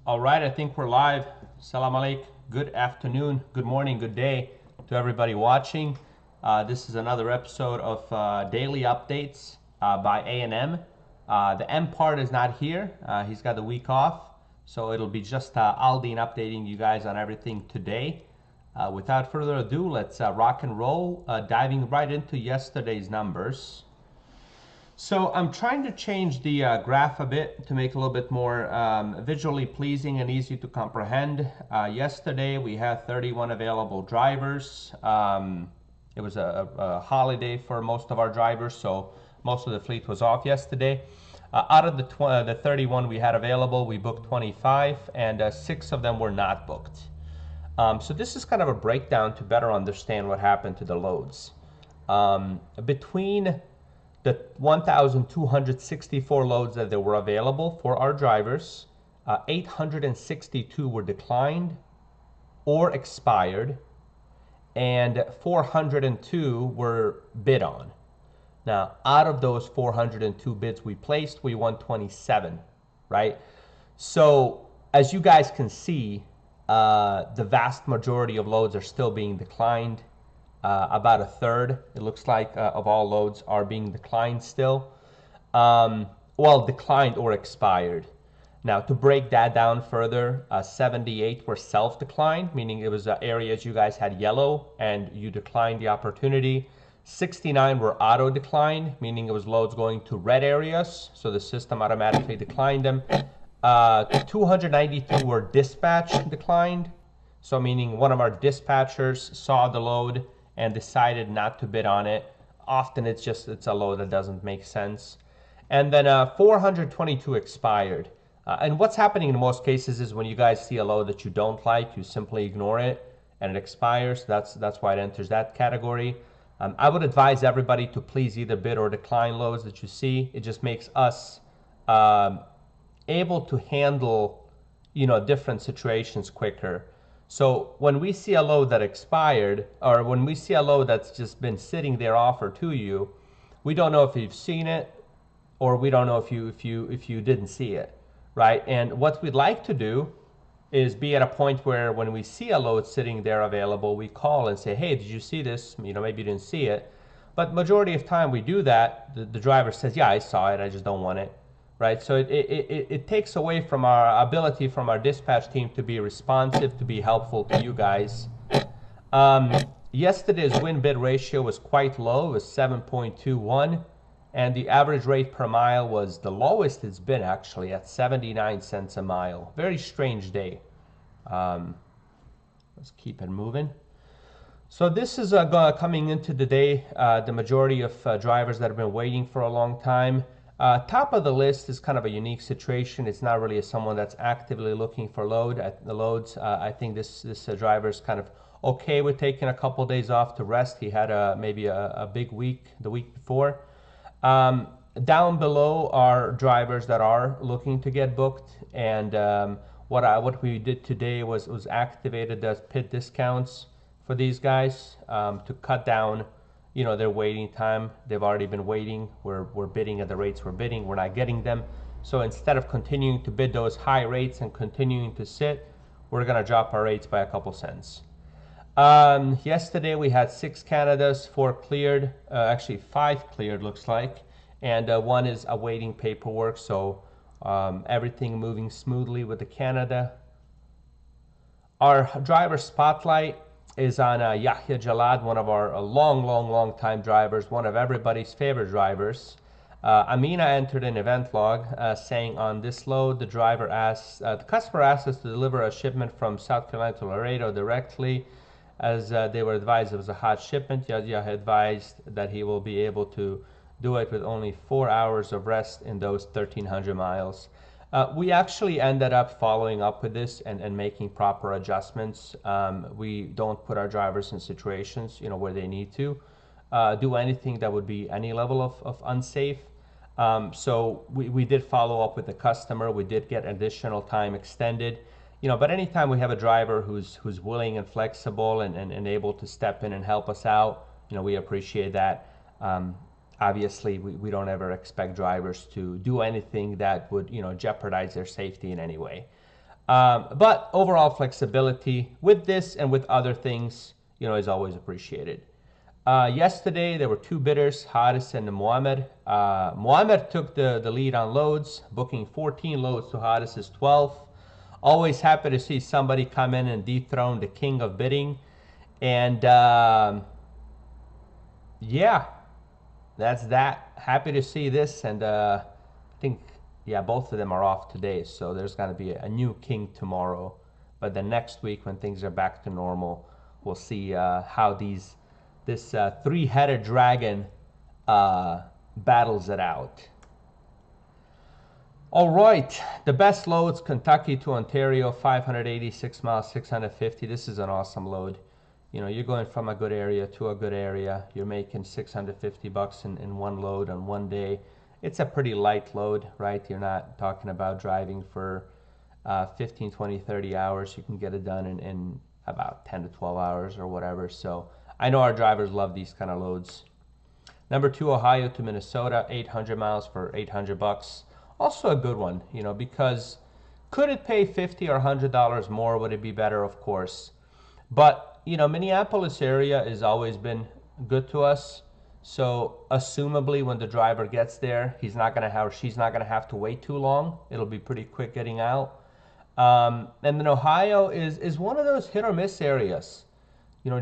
All right, I think we're live. Salam alaikum. Good afternoon, good morning, good day to everybody watching. This is another episode of Daily Updates by A&M. The M part is not here. He's got the week off. So it'll be just Aldine updating you guys on everything today. Without further ado, let's rock and roll, diving right into yesterday's numbers. So I'm trying to change the graph a bit to make it a little bit more visually pleasing and easy to comprehend. Yesterday we had 31 available drivers. It was a holiday for most of our drivers, so most of the fleet was off yesterday. Out of the 31 we had available, we booked 25, and 6 of them were not booked. So this is kind of a breakdown to better understand what happened to the loads. Between the 1,264 loads that were available for our drivers, 862 were declined or expired, and 402 were bid on. Now, out of those 402 bids we placed, we won 27, right? So, as you guys can see, the vast majority of loads are still being declined. About a third, it looks like, of all loads are being declined still. Well, declined or expired. Now, to break that down further, 78 were self-declined, meaning it was areas you guys had yellow and you declined the opportunity. 69 were auto-declined, meaning it was loads going to red areas, so the system automatically declined them. 292 were dispatch declined, so meaning one of our dispatchers saw the load and decided not to bid on it. Often it's a load that doesn't make sense. And then 422 expired. And what's happening in most cases is when you guys see a load that you don't like, you simply ignore it and it expires. That's why it enters that category. I would advise everybody to please either bid or decline loads that you see. It just makes us able to handle, different situations quicker. So when we see a load that expired, or when we see a load that's just been sitting there offered to you, we don't know if you've seen it, or we don't know if you didn't see it, right? And what we'd like to do is be at a point where when we see a load sitting there available, we call and say, hey, did you see this? Maybe you didn't see it. But majority of time we do that, the driver says, yeah, I saw it, I just don't want it. Right, so it takes away from our ability from our dispatch team to be responsive, to be helpful to you guys. Yesterday's win-bid ratio was quite low, it was 7.21, and the average rate per mile was the lowest it's been actually at 79 cents a mile. Very strange day. Let's keep it moving. So this is coming into the day, the majority of drivers that have been waiting for a long time. Top of the list is kind of a unique situation. It's not really someone that's actively looking for loads. I think this driver is kind of okay with taking a couple of days off to rest. He had maybe a big week the week before. Down below are drivers that are looking to get booked, and what we did today was activated the pit discounts for these guys to cut down their waiting time. They've already been waiting. We're bidding at the rates we're bidding. We're not getting them. So instead of continuing to bid those high rates and continuing to sit, we're going to drop our rates by a couple cents. Yesterday we had 6 Canadas, 4 cleared, actually 5 cleared looks like, and 1 is awaiting paperwork. So everything moving smoothly with the Canada. Our driver spotlight is on Yahya Jalad, one of our long time drivers, one of everybody's favorite drivers. Amina entered an event log saying on this load, the customer asked us to deliver a shipment from South Carolina to Laredo directly, as they were advised it was a hot shipment. Yahya advised that he will be able to do it with only 4 hours of rest in those 1,300 miles. We actually ended up following up with this and making proper adjustments. We don't put our drivers in situations, where they need to do anything that would be any level of unsafe. So we did follow up with the customer. We did get additional time extended, but anytime we have a driver who's willing and flexible and able to step in and help us out, we appreciate that. Obviously, we don't ever expect drivers to do anything that would, jeopardize their safety in any way. But overall flexibility with this and with other things, is always appreciated. Yesterday, there were two bidders, Haris and Mohamed. Mohamed took the lead on loads, booking 14 loads to Haris's 12. Always happy to see somebody come in and dethrone the king of bidding. And yeah, that's that. Happy to see this. And I think, yeah, both of them are off today. So there's going to be a new king tomorrow. But the next week, when things are back to normal, we'll see how this three-headed dragon battles it out. All right, the best loads, Kentucky to Ontario, 586 miles, 650. This is an awesome load. You're going from a good area to a good area. You're making 650 bucks in one load on one day. It's a pretty light load, right? You're not talking about driving for 15, 20, 30 hours. You can get it done in about 10 to 12 hours or whatever. So I know our drivers love these kind of loads. Number 2, Ohio to Minnesota, 800 miles for 800 bucks. Also a good one, because could it pay $50 or $100 more? Would it be better? Of course. But, Minneapolis area has always been good to us. So assumably when the driver gets there, she's not going to have to wait too long. It'll be pretty quick getting out. And then Ohio is one of those hit or miss areas.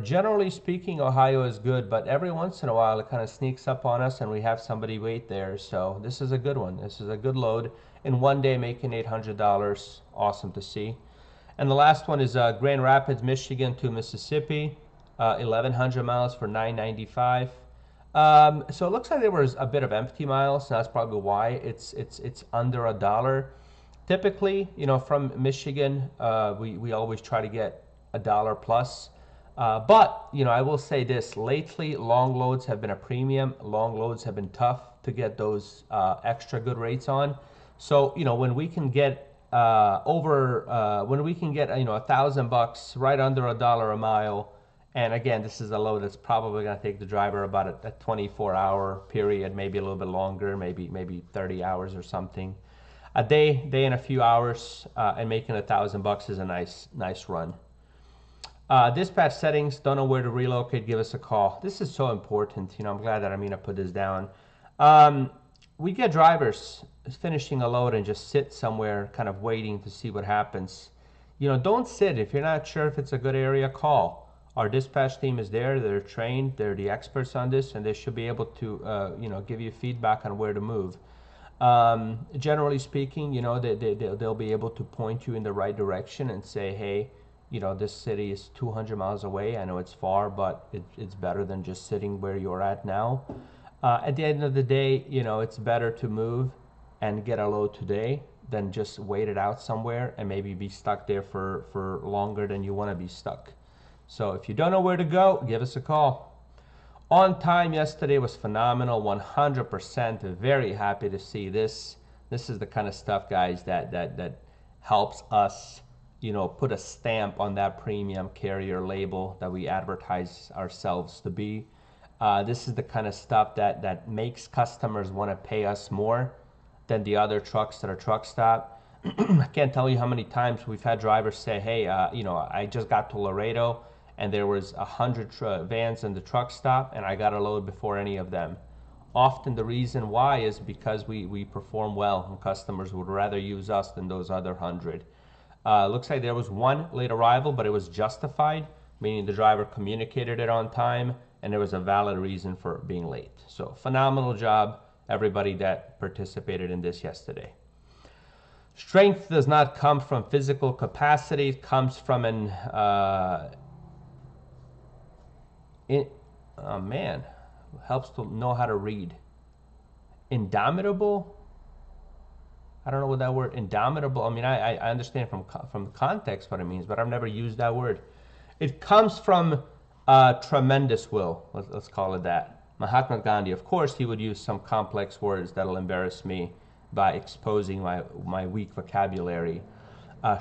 Generally speaking, Ohio is good, but every once in a while it kind of sneaks up on us and we have somebody wait there. So this is a good one. This is a good load. In one day, making $800. Awesome to see. And the last one is Grand Rapids, Michigan to Mississippi, 1,100 miles for $995. So it looks like there was a bit of empty miles. So that's probably why it's under $1. Typically, from Michigan, we always try to get $1 plus. But, I will say this, lately long loads have been a premium. Long loads have been tough to get those extra good rates on. So, when we can get $1,000 right under $1 a mile, and again, this is a load that's probably going to take the driver about a 24-hour period, maybe a little bit longer, maybe 30 hours or something. A day and a few hours, and making $1,000 is a nice run. Dispatch settings, don't know where to relocate, give us a call. This is so important. I'm glad that Amina put this down. We get drivers finishing a load and just sit somewhere kind of waiting to see what happens. Don't sit. If you're not sure if it's a good area, call. Our dispatch team is there. They're trained. They're the experts on this, and they should be able to give you feedback on where to move. Generally speaking, they'll be able to point you in the right direction and say, hey, this city is 200 miles away. I know it's far, but it's better than just sitting where you're at now. At the end of the day, it's better to move and get a load today than just wait it out somewhere and maybe be stuck there for longer than you want to be stuck. So if you don't know where to go, give us a call. On time yesterday was phenomenal, 100%. Very happy to see this. This is the kind of stuff, guys, that helps us put a stamp on that premium carrier label that we advertise ourselves to be. This is the kind of stuff that makes customers want to pay us more than the other trucks that are truck stop. I can't tell you how many times we've had drivers say, hey, I just got to Laredo and there was 100 vans in the truck stop and I got a load before any of them. Often the reason why is because we perform well and customers would rather use us than those other 100. Looks like there was one late arrival, but it was justified, meaning the driver communicated it on time and there was a valid reason for being late. So phenomenal job, everybody that participated in this yesterday. Strength does not come from physical capacity. It comes from an, helps to know how to read. Indomitable? I don't know what that word, indomitable, I mean, I understand from context what it means, but I've never used that word. It comes from tremendous will, let's call it that. Mahatma Gandhi, of course, he would use some complex words that'll embarrass me by exposing my weak vocabulary.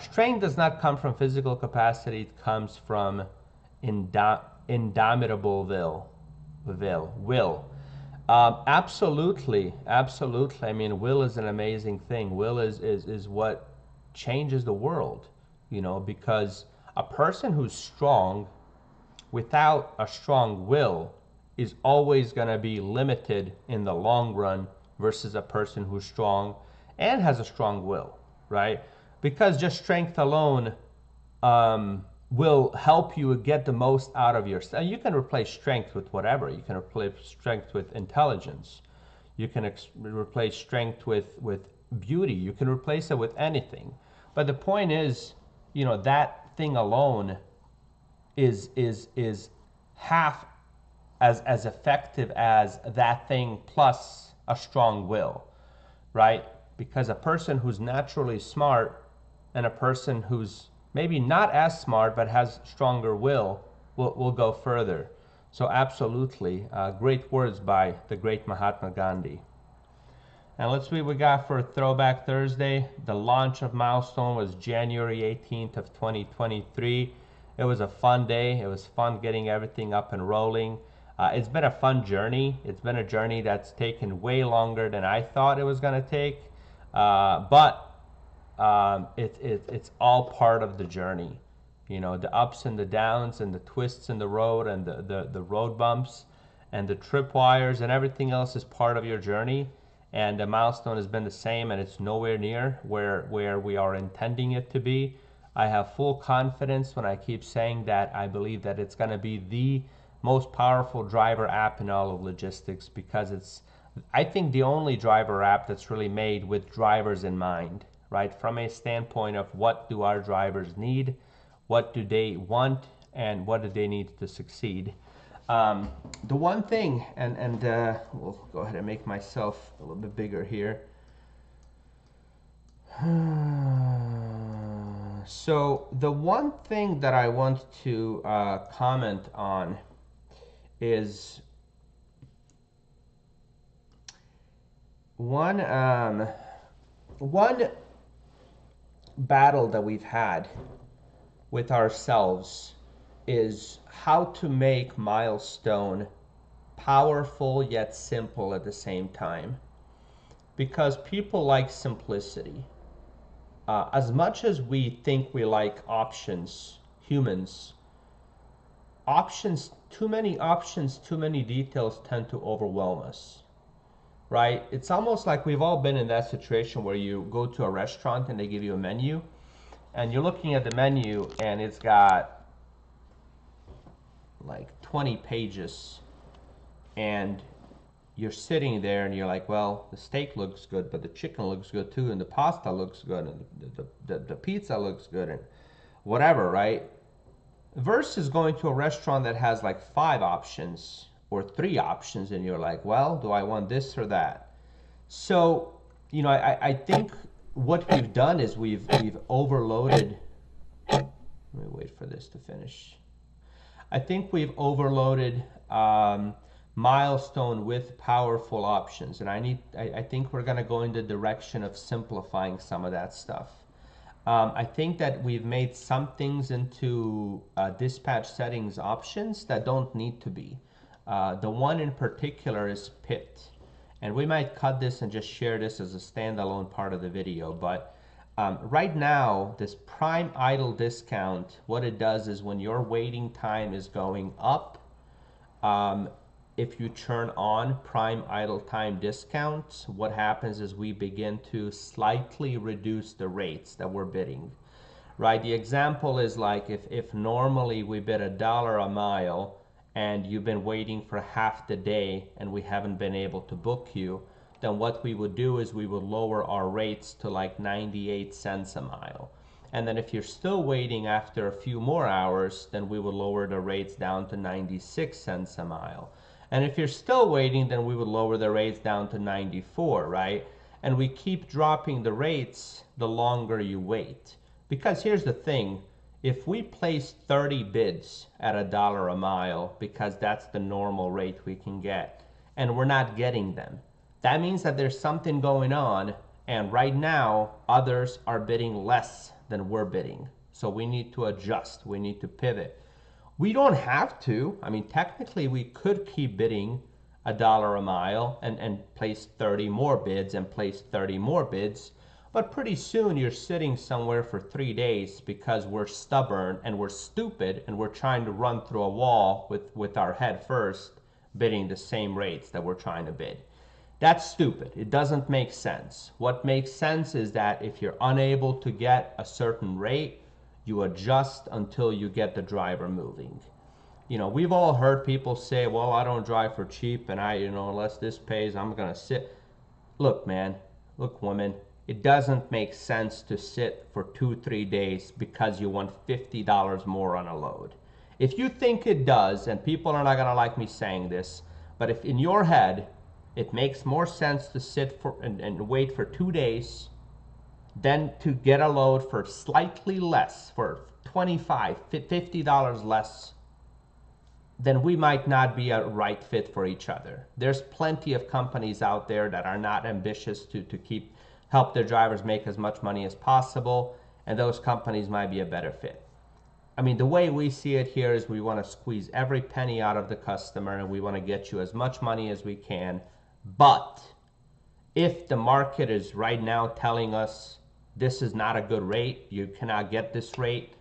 Strength does not come from physical capacity, it comes from indomitable will. Absolutely. I mean, will is an amazing thing. Will is what changes the world, because a person who's strong without a strong will is always going to be limited in the long run versus a person who's strong and has a strong will, right? Because just strength alone will help you get the most out of yourself. You can replace strength with whatever. You can replace strength with intelligence. You can replace strength with beauty. You can replace it with anything. But the point is, that thing alone is half as effective as that thing plus a strong will, right? Because a person who's naturally smart and a person who's maybe not as smart but has stronger will go further. So absolutely, great words by the great Mahatma Gandhi. And let's see what we got for Throwback Thursday. The launch of Milestone was January 18th of 2023. It was a fun day. It was fun getting everything up and rolling. It's been a fun journey. It's been a journey that's taken way longer than I thought it was going to take. But it's all part of the journey. The ups and the downs and the twists in the road and the road bumps and the tripwires and everything else is part of your journey. And the milestone has been the same, and it's nowhere near where we are intending it to be. I have full confidence when I keep saying that I believe that it's going to be the most powerful driver app in all of logistics, because it's, I think, the only driver app that's really made with drivers in mind, right? From a standpoint of what do our drivers need, what do they want, and what do they need to succeed. The one thing, and we'll go ahead and make myself a little bit bigger here. So the one thing that I want to comment on is one battle that we've had with ourselves is how to make Milestone powerful yet simple at the same time. Because people like simplicity. As much as we think we like options, humans, too many options, too many details tend to overwhelm us, right? It's almost like we've all been in that situation where you go to a restaurant and they give you a menu, and you're looking at the menu and it's got like 20 pages, and you're sitting there and you're like, well, the steak looks good, but the chicken looks good too, and the pasta looks good, and the pizza looks good, and whatever, right? Versus going to a restaurant that has like 5 options or 3 options, and you're like, well, do I want this or that? So, I think what we've done is we've overloaded. Let me wait for this to finish. I think we've overloaded Milestone with powerful options, and I think we're going to go in the direction of simplifying some of that stuff. I think that we've made some things into dispatch settings options that don't need to be. The one in particular is PIT, and we might cut this and just share this as a standalone part of the video, but right now, this prime idle discount, what it does is when your waiting time is going up, if you turn on prime idle time discounts, what happens is we begin to slightly reduce the rates that we're bidding, right? The example is like if normally we bid $1 a mile and you've been waiting for half the day and we haven't been able to book you, then what we would do is we would lower our rates to like 98 cents a mile. And then if you're still waiting after a few more hours, then we would lower the rates down to 96 cents a mile. And if you're still waiting, then we would lower the rates down to 94, right? And we keep dropping the rates the longer you wait. Because here's the thing, if we place 30 bids at $1 a mile, because that's the normal rate we can get, and we're not getting them, that means that there's something going on, and right now others are bidding less than we're bidding. So we need to adjust, we need to pivot. We don't have to. I mean, technically we could keep bidding $1 a mile and place 30 more bids and place 30 more bids, But pretty soon you're sitting somewhere for 3 days because we're stubborn and we're stupid and we're trying to run through a wall with our head first, bidding the same rates that we're trying to bid. That's stupid. It doesn't make sense. What makes sense is that if you're unable to get a certain rate, you adjust until you get the driver moving. You know, we've all heard people say, well, I don't drive for cheap and unless this pays, I'm going to sit. Look, man, look, woman, it doesn't make sense to sit for 2-3 days because you want $50 more on a load. If you think it does, and people are not going to like me saying this, but if in your head it makes more sense to sit for and wait for 2 days than to get a load for slightly less, for $25, $50 less, then we might not be a right fit for each other. There's plenty of companies out there that are not ambitious to help their drivers make as much money as possible, and those companies might be a better fit. I mean, the way we see it here is we want to squeeze every penny out of the customer and we want to get you as much money as we can. But if the market is right now telling us this is not a good rate, you cannot get this rate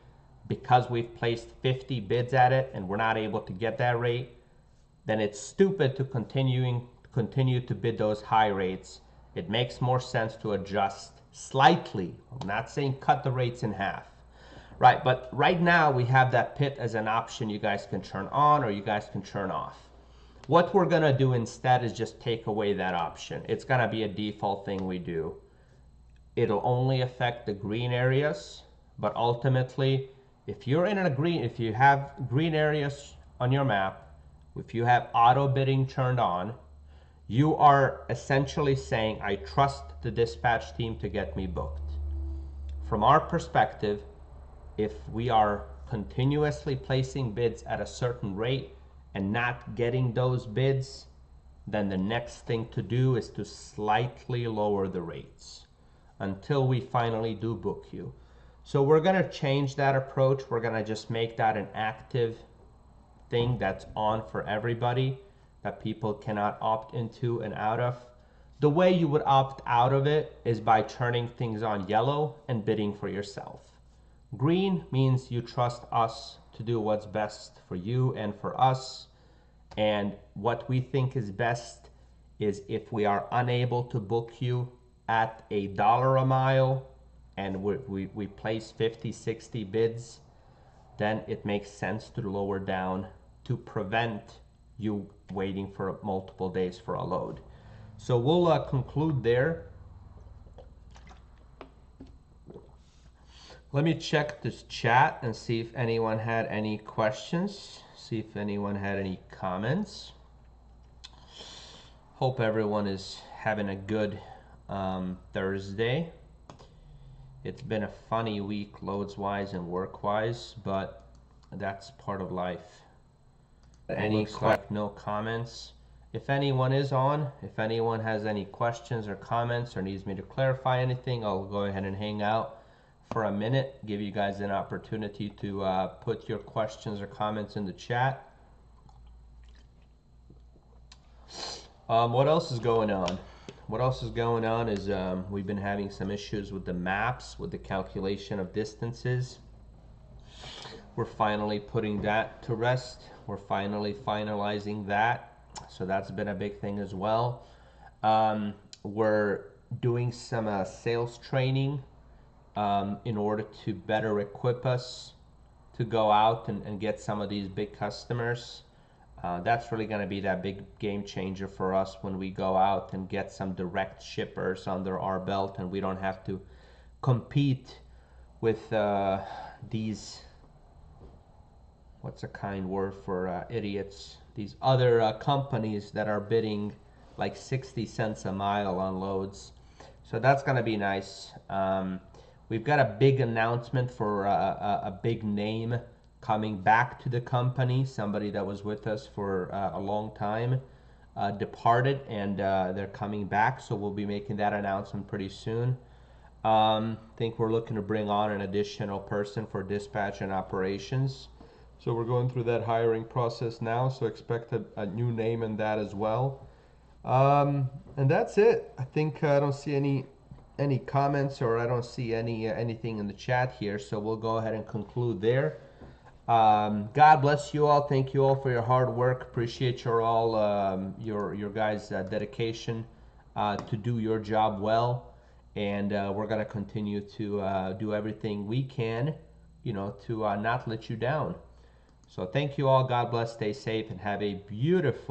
because we've placed 50 bids at it and we're not able to get that rate, then it's stupid to continue to bid those high rates. It makes more sense to adjust slightly. I'm not saying cut the rates in half. Right, but right now we have that pit as an option you guys can turn on or you guys can turn off. What we're gonna do instead is just take away that option. It's gonna be a default thing we do. It'll only affect the green areas, but ultimately, if you have green areas on your map, if you have auto bidding turned on, you are essentially saying, I trust the dispatch team to get me booked. From our perspective, if we are continuously placing bids at a certain rate and not getting those bids, then the next thing to do is to slightly lower the rates until we finally do book you. So we're gonna change that approach. We're gonna just make that an active thing that's on for everybody, that people cannot opt into and out of. The way you would opt out of it is by turning things on yellow and bidding for yourself. Green means you trust us to do what's best for you and for us. And what we think is best is if we are unable to book you at $1 a mile and we place 50, 60 bids, then it makes sense to lower down to prevent you waiting for multiple days for a load. So we'll conclude there. Let me check this chat and see if anyone had any questions, see if anyone had any comments. Hope everyone is having a good Thursday. It's been a funny week loads-wise and work-wise, but that's part of life. No comments. If anyone is on, if anyone has any questions or comments or needs me to clarify anything, I'll go ahead and hang out for a minute, give you guys an opportunity to put your questions or comments in the chat. What else is going on? What else is going on is we've been having some issues with the maps, with the calculation of distances. We're finally putting that to rest. We're finally finalizing that. So that's been a big thing as well. We're doing some sales training in order to better equip us to go out and get some of these big customers. That's really going to be that big game changer for us when we go out and get some direct shippers under our belt and we don't have to compete with these, what's a kind word for idiots, these other companies that are bidding like 60 cents a mile on loads. So that's going to be nice. We've got a big announcement for a big name coming back to the company, somebody that was with us for a long time, departed, and they're coming back, so we'll be making that announcement pretty soon. I think we're looking to bring on an additional person for dispatch and operations. So we're going through that hiring process now, so expect a new name in that as well. And that's it. I think I don't see any any comments, or I don't see anything in the chat here, so we'll go ahead and conclude there. God bless you all. Thank you all for your hard work. Appreciate your all your guys' dedication to do your job well, and we're gonna continue to do everything we can, you know, to not let you down. So thank you all. God bless. Stay safe and have a beautiful